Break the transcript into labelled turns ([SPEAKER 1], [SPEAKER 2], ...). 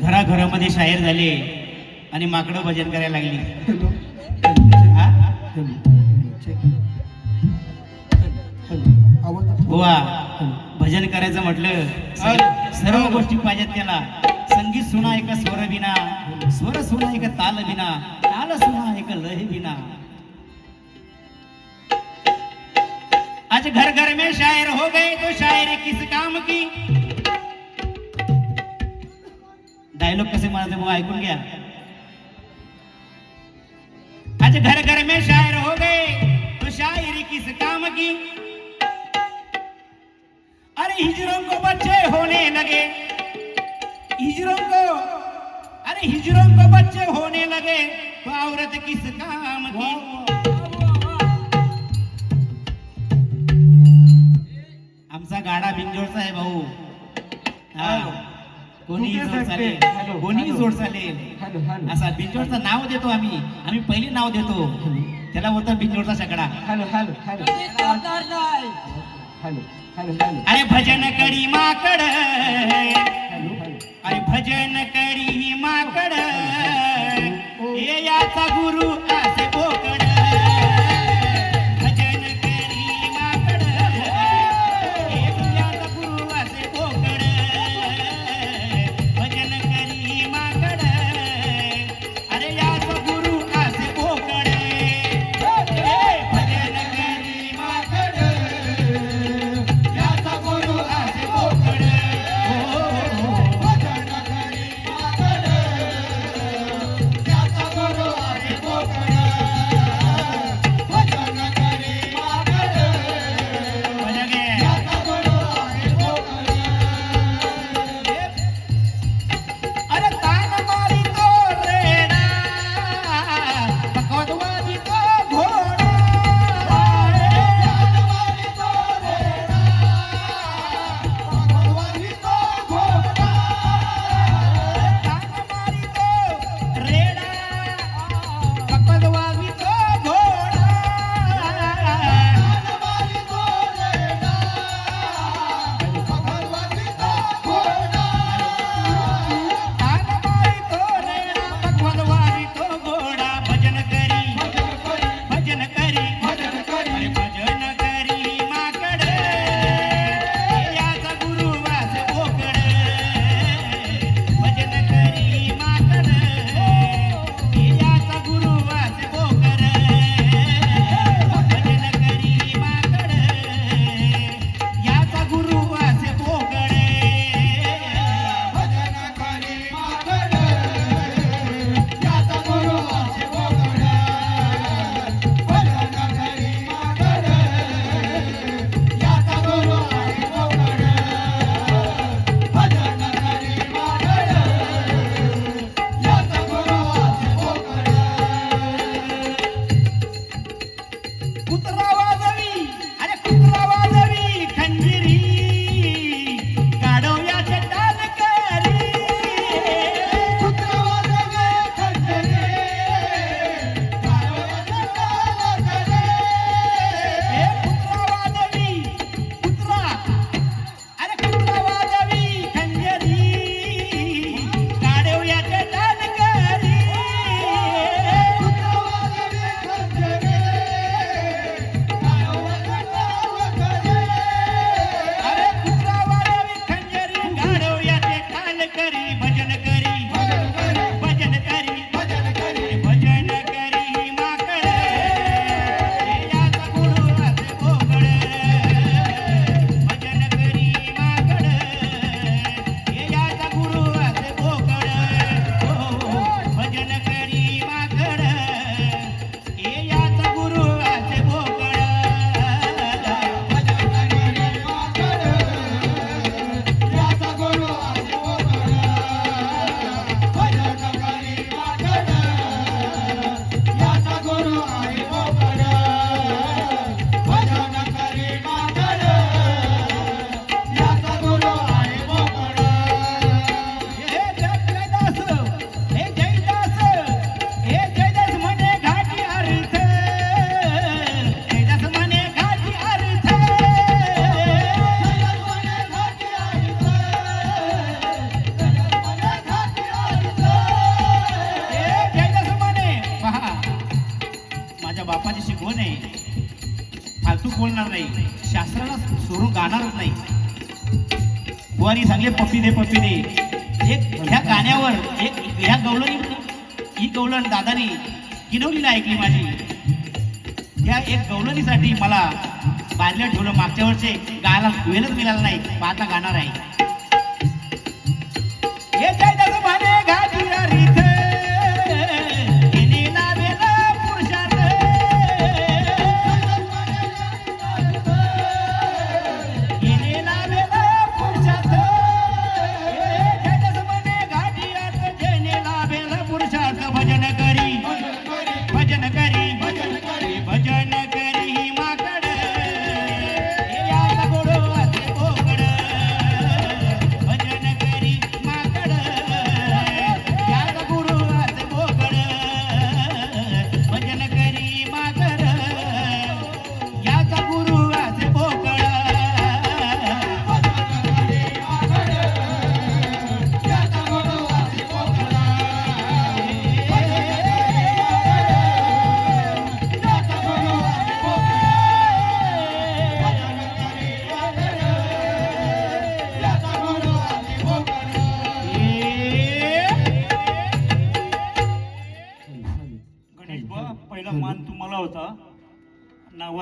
[SPEAKER 1] घराघरामध्ये शाहीर झाले आणि माकडं भजन करायला लागली. बुवा भजन करायचं म्हटलं सर्व गोष्टी पाहिजेत त्याला. संगीत सुना एक स्वर बिना, स्वर सुना एक ताल बिना, ताल सुना एक लय बिना. आज घर घर में शायर हो गए तो शायरी किस काम की. डायलॉग कसे म्हणायचे बुवा ऐकून घ्या. आज घर घर में शायर हो गए तो शायरी किस काम की. अरे हिजरों को बच्चे होने लगे, हिजरों को, अरे हिजरों को बच्चे होने लगे तो औरत किस काम की. आमचा गाडा बिंजोडचा आहे भाऊ. कोणीही जोड चालेल, कोणीही जोड चालेल. असा बिंजोडचं नाव देतो आम्ही पहिले नाव देतो त्याला होता बिंजोडचा सगळा. अरे भजन करी माकड, अरे भजन करी माकड, हे याचा गुरु असे बोकड. भजन करी माकड, हे याचा गुरु असे बोकड. भजन करी माकड, अरे याचा गुरु असे बोकड. भजन करी माकड, गाणारच नाही. बुवानी सांगले पप्पी दे पप्पी दे. एक ह्या गाण्यावर एक ह्या गवलनी ही गवलन दादानी किनवलीला ऐकली माझी. त्या एक गवलनीसाठी मला बांधलं ठेवलं. मागच्या वर्षी गायला वेळच मिळाला नाही. आता गाणार आहे. हे जय दस म्हणे घाटीला रीत, केलेला वेल पुरुषार्थ. केलेला वेल पुरुषार्थ. हे जय दस म्हणे घाटीला केलेला वेल पुरुषार्थ. भजन करी भजन करी भजन करी माकड. हे याला गोडवाचे बोकड. भजन करी माकड. याला गोडवाचे बोकड. भजन करी माकड. याचा गुरुवाचे बोकड.
[SPEAKER 2] गणेश बा, पहिला मान तुम्हाला होता. नाव